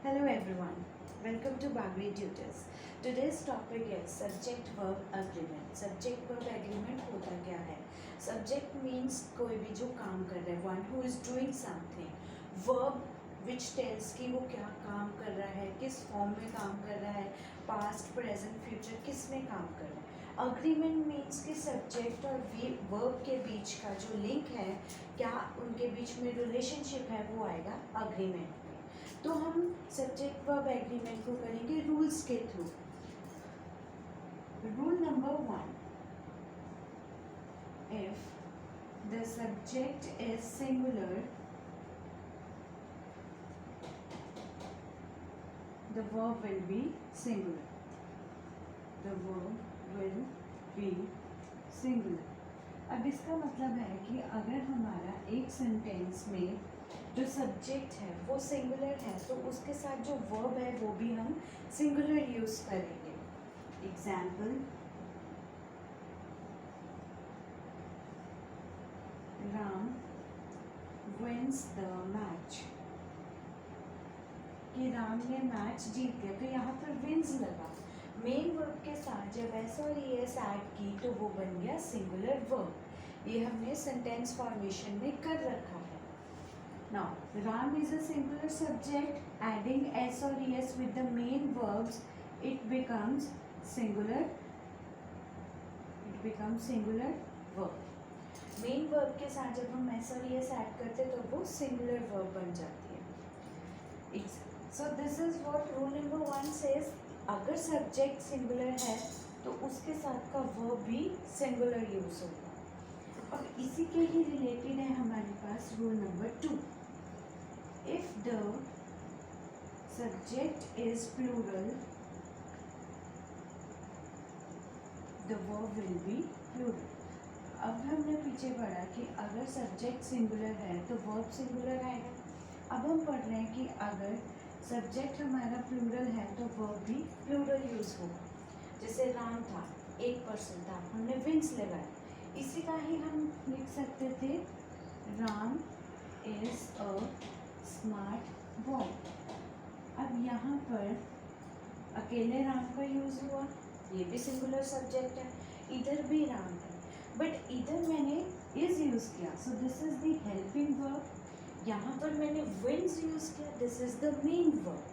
Hello everyone, welcome to Bagri Tutors. Today's topic is subject verb agreement. Subject verb agreement होता क्या है? Subject means कोई भी जो काम कर रहा है, one who is doing something. Verb which tells कि वो क्या काम कर रहा है, किस फॉर्म में काम कर रहा है, past, present, future किस में काम कर रहा है. अग्रीमेंट मीन्स कि सब्जेक्ट और वर्ब के बीच का जो लिंक है, क्या उनके बीच में रिलेशनशिप है, वो आएगा अग्रीमेंट में. तो हम सब्जेक्ट वर्ब एग्रीमेंट को करेंगे रूल्स के through. Rule number 1, if the subject is singular the verb will B singular. The verb will B singular. अब इसका मतलब है कि अगर हमारा एक सेंटेंस में जो सब्जेक्ट है वो सिंगुलर है तो उसके साथ जो वर्ब है वो भी हम सिंगुलर यूज करेंगे. Example, Ram wins the match. कि राम ने मैच जीत गया, तो यहाँ पर विंस लगा. मेन वर्ब के साथ जब एस और एस ऐड की तो वो बन गया सिंगुलर वर्ब. ये हमने सेंटेंस फॉर्मेशन में कर रखा है. Now, Ram is a singular subject. Adding s or es with the main verbs, it becomes singular. It becomes singular verb. Main verb के साथ जब हम s और es ऐड करते तो वो singular verb बन जाती है. So this is what rule number 1 says. अगर subject singular है तो उसके साथ का verb भी singular use होगा. और इसी के ही रिलेटेड है हमारे पास rule number 2. If the subject is plural, the verb will be plural. अब हमने पीछे पढ़ा कि अगर सब्जेक्ट सिंगुलर है तो वर्ब सिंगुलर आएगा. अब हम पढ़ रहे हैं कि अगर सब्जेक्ट हमारा प्लूरल है तो वर्ब भी प्लूरल यूज होगा. जैसे राम था, एक पर्सन था, हमने विंस लगाया. इसी का ही हम लिख सकते थे Ram is a smart boy. अब यहाँ पर अकेले राम का यूज हुआ, ये भी सिंगुलर सब्जेक्ट है. इधर भी राम है, बट इधर मैंने इज यूज किया, so this is the helping verb. यहाँ पर मैंने विंस यूज किया, this is the main verb.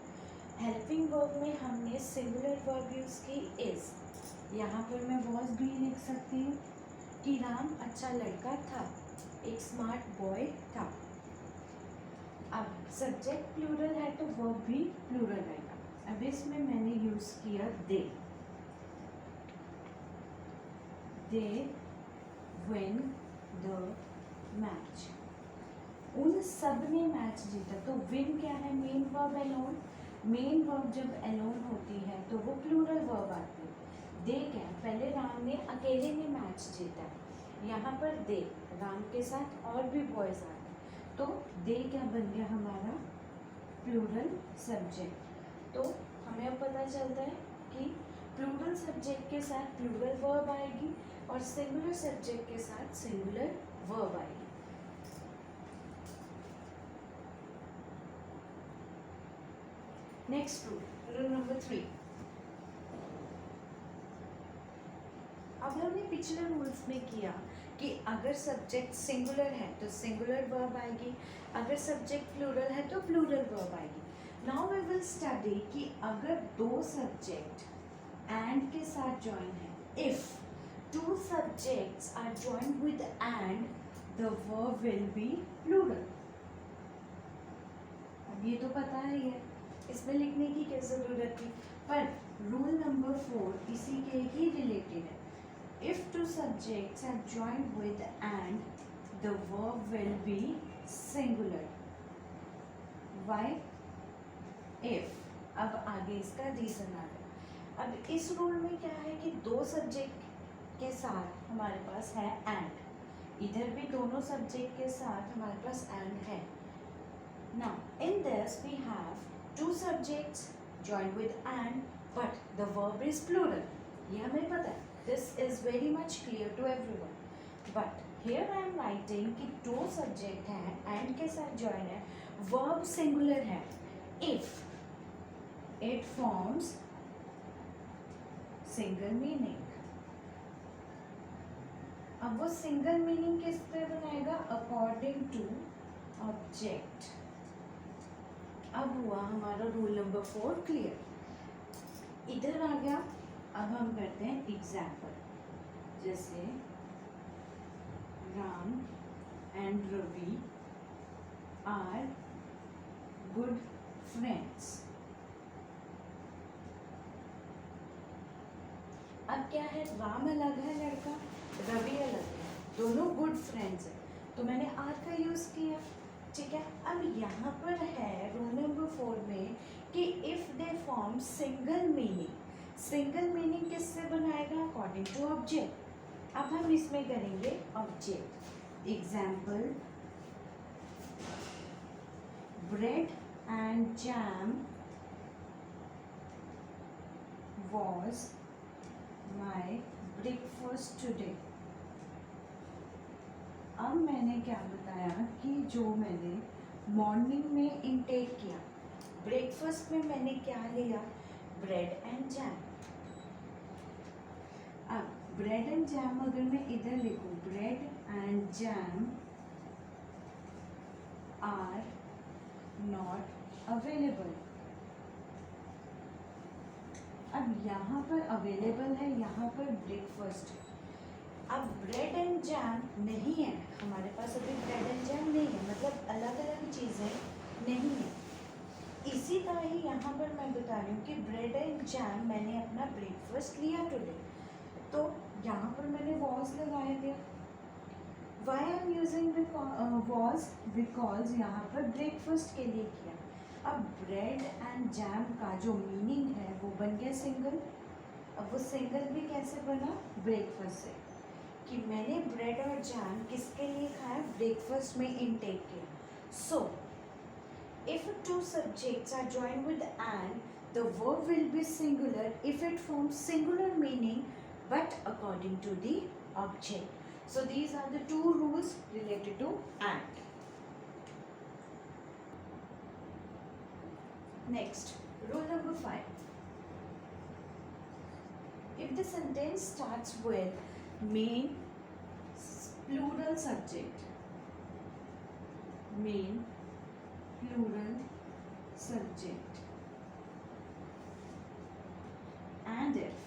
Helping verb में हमने सिंगुलर वर्ब यूज की इज. यहाँ पर मैं वॉज भी लिख सकती हूँ कि राम अच्छा लड़का था, एक स्मार्ट बॉय था. अब सब्जेक्ट प्लूरल है तो वर्ब भी प्लूरल आएगा. अब इसमें मैंने यूज किया they. They win the match. उन सब ने मैच जीता. तो विन क्या है? Main verb alone. Main verb जब एलोन होती है तो वो प्लूरल वर्ब आती है. दे क्या है? पहले राम ने अकेले ने मैच जीता. यहाँ पर दे राम के साथ और भी बॉयज आते, तो दे क्या बन गया हमारा? Plural subject. तो हमें अब पता चलता है कि प्लूरल सब्जेक्ट के साथ प्लूरल वर्ब आएगी और सिंगुलर सब्जेक्ट के साथ सिंगुलर वर्ब आएगी. Next rule number 3. अब हमने पिछले रूल्स में किया कि अगर सब्जेक्ट सिंगुलर है तो सिंगुलर वर्ब आएगी, अगर सब्जेक्ट प्लूरल है तो प्लूरल वर्ब आएगी. नाउ वी विल स्टडी कि अगर दो सब्जेक्ट एंड के साथ जॉइन है, if two subjects are joined with and, the verb will be plural. अब ये तो पता है, इसमें लिखने की क्या जरूरत थी. पर रूल नंबर 4 इसी के ही रिलेटेड है. If two subjects are joined with and, the verb will be singular. Why? If. अब आगे इसका रीजन आ गया. अब इस रूल में क्या है कि दो सब्जेक्ट के साथ हमारे पास है and. इधर भी दोनों सब्जेक्ट के साथ हमारे पास and है. Now in this we have two subjects joined with and, but the verb is plural. ये हमें पता है. This is very much clear to everyone. But here I am writing कि दो सब्जेक्ट हैं and के साथ join है, verb singular है. If it forms single meaning. अब वो सिंगल मीनिंग किस पे बनाएगा? According to object. अब हुआ हमारा रूल नंबर 4 क्लियर। इधर आ गया। अब हम करते हैं एग्जाम्पल, जैसे Ram and Ravi are good friends. अब क्या है, राम अलग है लड़का, रवि अलग है, दोनों गुड फ्रेंड्स हैं, तो मैंने आर का यूज किया। ठीक है, अब यहाँ पर है रूल नंबर 4 में कि if they form single meaning. Single meaning किससे बनाएगा? According to object. अब हम इसमें करेंगे object. Example, bread and jam was my breakfast today। अब मैंने क्या बताया कि जो मैंने मॉर्निंग में इनटेक किया, ब्रेकफास्ट में मैंने क्या लिया? Bread and jam. अब ब्रेड एंड जैम अगर मैं इधर लिखूं, bread and jam are not available. अब यहाँ पर अवेलेबल है, यहाँ पर ब्रेकफास्ट है। अब ब्रेड एंड जैम नहीं है हमारे पास, अभी ब्रेड एंड जैम नहीं है, मतलब अलग अलग चीज़ें नहीं है। इसी तरह ही यहाँ पर मैं बता रही हूँ कि ब्रेड एंड जैम मैंने अपना ब्रेकफास्ट लिया टुडे, तो यहाँ पर मैंने वॉज लगाया दिया। Why I am using was? Because यहाँ पर ब्रेकफास्ट के लिए किया। अब ब्रेड एंड जैम का जो मीनिंग है वो बन गया सिंगल। अब वो सिंगल भी कैसे बना? ब्रेकफास्ट से, कि मैंने ब्रेड और जैम किसके लिए खाया? ब्रेकफास्ट में इनटेक किया। सो if two subjects are joined with and, the verb will be singular if it forms singular meaning but according to the object. So these are the two rules related to and. Next, rule number 5. If the sentence starts with main plural subject, main plural subject, and if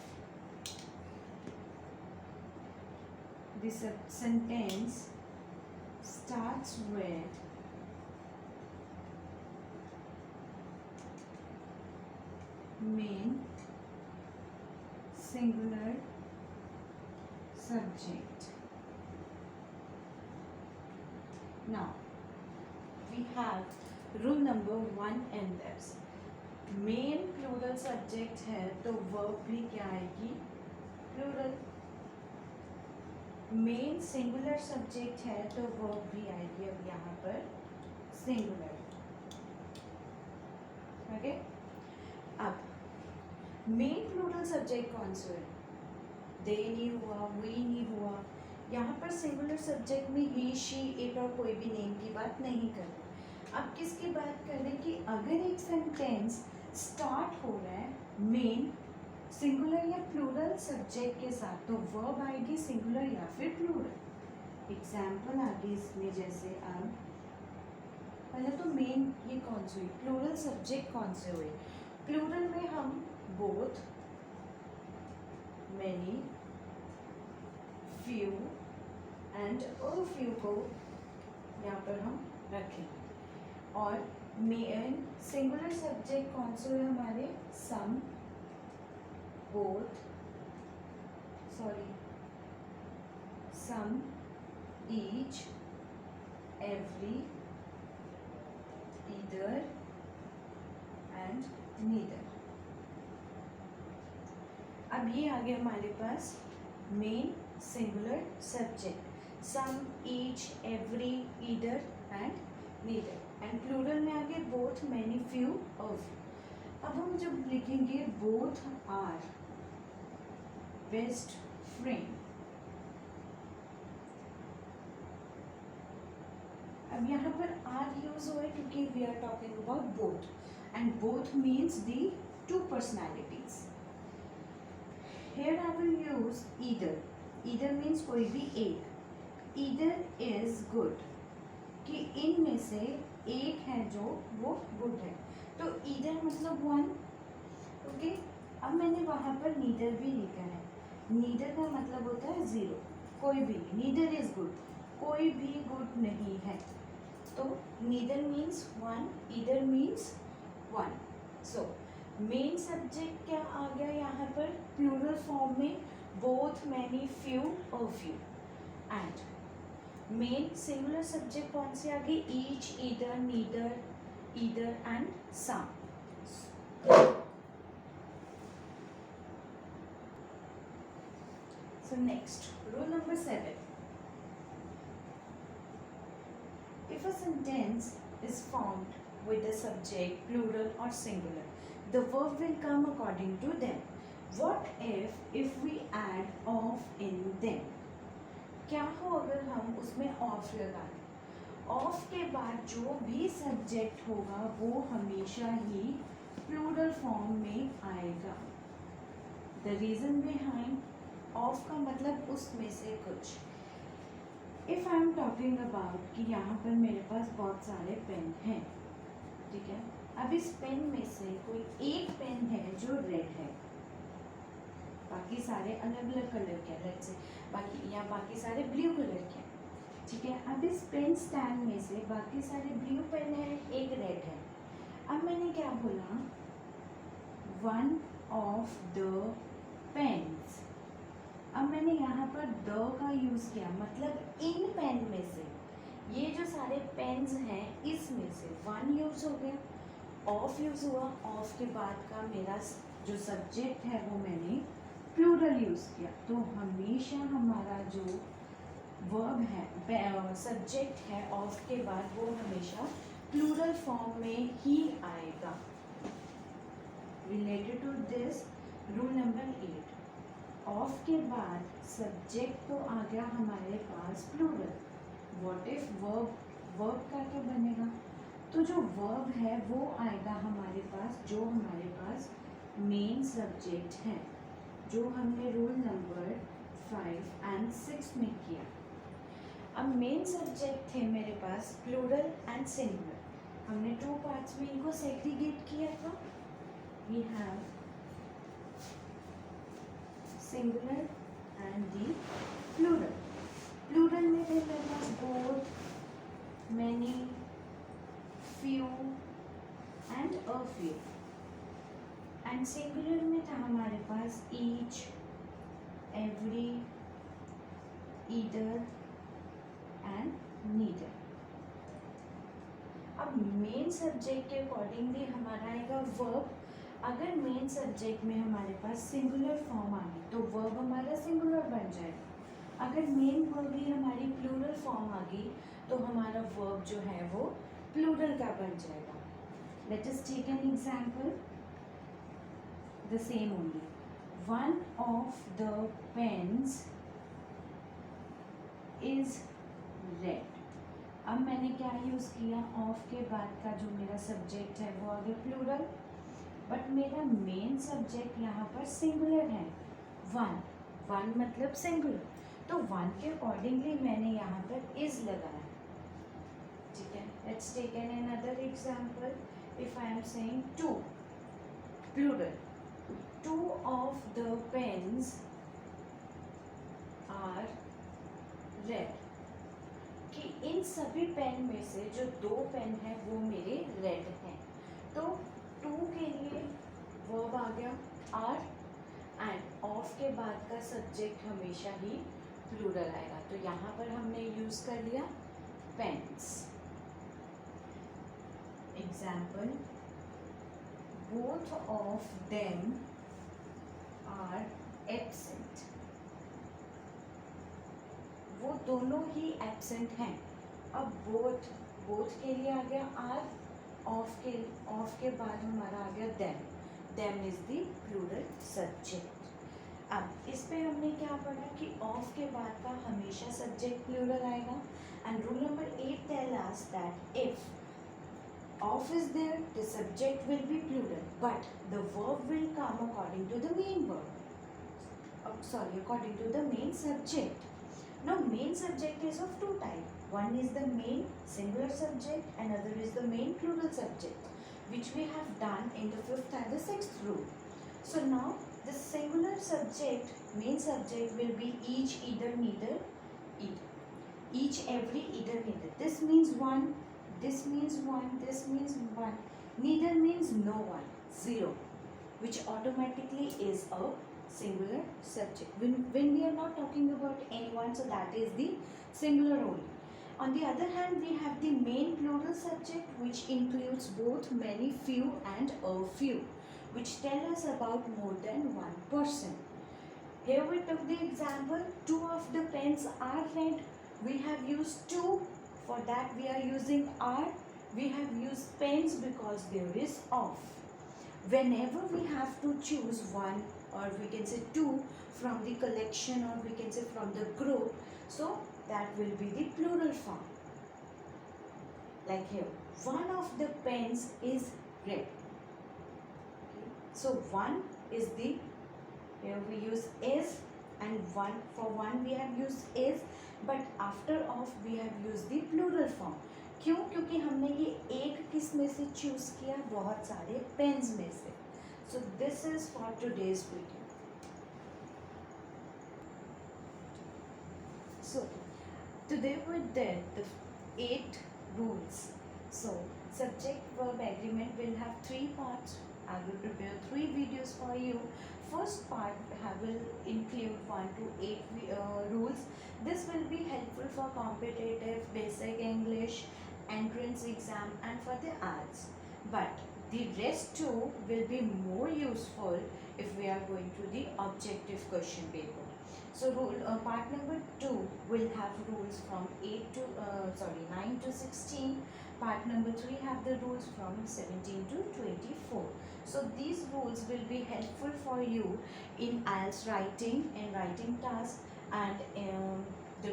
the sentence starts with main singular subject. Now we have rule number 1 and that's. Main plural subject है तो verb भी क्या आएगी? Plural. Main singular subject है तो verb भी आएगी अब यहाँ पर सिंगुलर। ओके, अब मेन प्लूरल सब्जेक्ट कौन से है? दे नहीं हुआ, वी नहीं हुआ। यहाँ पर सिंगुलर सब्जेक्ट में ही, शी, इट और कोई भी नेम की बात नहीं कर रहे। अब किसकी बात कर रहे हैं कि अगर एक सेंटेंस स्टार्ट हो रहा है मेन सिंगुलर या प्लूरल सब्जेक्ट के साथ, तो वर्ब आएगी सिंगुलर या फिर प्लूरल। एग्जाम्पल आगे इसमें, जैसे अब पहले तो मेन ये कौन से हुई? प्लूरल सब्जेक्ट कौन से हुए? प्लूरल में हम both, many, few and a few को यहाँ पर हम रखेंगे। और मेन सिंगुलर सब्जेक्ट कौन से हुए हमारे? Some, both, some, each, every, either and neither. अब ये आ गया हमारे पास main singular subject, some, each, every, either and neither. And plural में आगे बोथ, मैनी, फ्यू और फ्यू। अब हम जब लिखेंगे बोथ आर बेस्ट फ्रेंड, अब यहाँ पर आर यूज हुआ है क्योंकि we are talking about both and both means the two personalities. Here I will use either. Either means कोई भी एक. Either is good. कि इनमें से एक है जो वो गुड है. तो either मतलब one. ओके. अब मैंने वहाँ पर neither भी लिखा है. neither का मतलब होता है जीरो. कोई भी. neither is good. कोई भी गुड नहीं है. तो neither means one, either means one. So main subject क्या आ गया यहाँ पर प्लूरल फॉर्म में बोथ, मैनी, फ्यू और few. And main singular subject कौन से आ गई? Each, either, neither, either and some. So next, rule number 7. If a sentence is formed with the subject plural or singular, the verb will come according to them. What if we add of in them? क्या हो अगर हम उसमें of लगा दें? of के बाद जो भी सब्जेक्ट होगा वो हमेशा ही प्लूरल फॉर्म में आएगा. The reason behind of का मतलब उसमें से कुछ. If I am talking about कि यहाँ पर मेरे पास बहुत सारे पेन हैं, ठीक है. अब इस पेन में से कोई एक पेन है जो रेड है, बाकी सारे अलग अलग कलर के हैं, लेट्स से बाकी सारे ब्लू कलर के हैं, ठीक है. अब इस पेन स्टैंड में से बाकी सारे ब्लू पेन है, एक रेड है. अब मैंने क्या बोला? One of the pens. अब मैंने यहाँ पर द का यूज़ किया, मतलब इन पेन में से ये जो सारे पेन्स हैं इसमें से वन यूज़ हो गया, ऑफ यूज़ हुआ. ऑफ के बाद का मेरा जो सब्जेक्ट है वो मैंने प्लूरल यूज़ किया. तो हमेशा हमारा जो वर्ब है, सब्जेक्ट है, ऑफ के बाद वो हमेशा प्लूरल फॉर्म में ही आएगा. Related to this rule number 8. Of के बाद सब्जेक्ट तो आ गया हमारे पास प्लूरल. व्हाट इफ वर्ब का क्या बनेगा? तो जो वर्ब है वो आएगा हमारे पास जो हमारे पास मेन सब्जेक्ट है, जो हमने रूल नंबर 5 एंड 6 में किया. अब मेन सब्जेक्ट थे मेरे पास प्लूरल एंड सिंगुलर. हमने 2 पार्ट्स में इनको सेग्रीगेट किया था. We have singular and the plural. Plural में थे मेरे पास both, many, few and a few. And singular में था हमारे पास each, every, either and neither. अब मेन सब्जेक्ट के अकॉर्डिंगली हमारा आएगा वर्ब. अगर मेन सब्जेक्ट में हमारे पास सिंगुलर फॉर्म आ गई तो वर्ब हमारा सिंगुलर बन जाएगा. अगर मेन वर्ब ही हमारी प्लूरल फॉर्म आ गई तो हमारा वर्ब जो है वो प्लूरल का बन जाएगा. Let us take an example. The same only. One of the pens is red. अब मैंने क्या यूज़ किया? ऑफ के बाद का जो मेरा सब्जेक्ट है वो आ गया प्लूरल, बट मेरा मेन सब्जेक्ट यहाँ पर सिंगुलर है. वन मतलब सिंगुलर, तो वन के अकॉर्डिंगली मैंने यहाँ पर इज लगाया. ठीक है. Let's take an another example. If I am saying two, plural, two of the pens are red. कि इन सभी पेन में से जो 2 पेन है वो मेरे रेड हैं. तो टू के लिए वर्ब आ गया आर, एंड ऑफ के बाद का सब्जेक्ट हमेशा ही प्लूरल आएगा. तो यहाँ पर हमने यूज़ कर लिया pens. Example, both of them are absent. वो दोनों ही एब्सेंट हैं. अब बोथ के लिए आ गया आर, ऑफ के बाद हमारा आ गया them is the plural subject. अब इस पे हमने क्या पढ़ा कि ऑफ के बाद का हमेशा सब्जेक्ट प्लूरल आएगा. And rule number 8 tell us that if of is there, the subject will be plural, but the verb will come according to the main verb. According to the main subject. Now, main subject is of two types. One is the main singular subject, another is the main plural subject, which we have done in the 5th and the 6th rule. So now, the singular subject, main subject will be each, either, neither, either. Each, every, either, neither. This means one, this means one, this means one. Neither means no one, zero, which automatically is a singular subject. When we are not talking about anyone, so that is the singular only. On the other hand, we have the main plural subject, which includes both many, few and a few, which tell us about more than one person. Here we took the example, two of the pens are red. We have used two, for that we are using are. We have used pens because there is of. Whenever we have to choose one, or we can say two, from the collection, or we can say from the group, so that will be the plural form. Like here, one of the pens is red. Okay. So one is the, here we use is, and one, for one we have used is, but after of we have used the plural form. क्यों? क्योंकि हमने ये एक किस में से choose किया, बहुत सारे पेन्स में से. So this is for today's video. So today we did the 8 rules. So subject verb agreement will have 3 parts. I will prepare 3 videos for you. First part will include 1 to 8 rules. This will be helpful for competitive, basic English, entrance exam and for the arts. But the rest too will be more useful if we are going to the objective question paper. So part number 2 will have rules from 9 to 16. Part number 3 have the rules from 17 to 24. So these rules will be helpful for you in IELTS writing and writing tasks, and the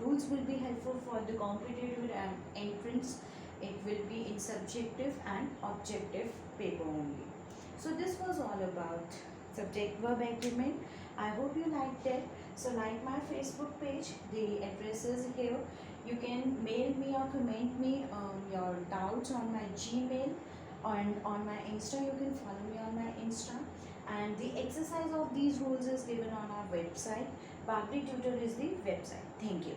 rules will be helpful for the competitive entrance. It will be in subjective and objective paper only. So this was all about subject verb agreement. I hope you liked it. So like my Facebook page, the address is here. You can mail me or comment me your doubts on my Gmail, and on my Insta you can follow me on my Insta. And the exercise of these rules is given on our website. Bagri Tutor is the website. Thank you.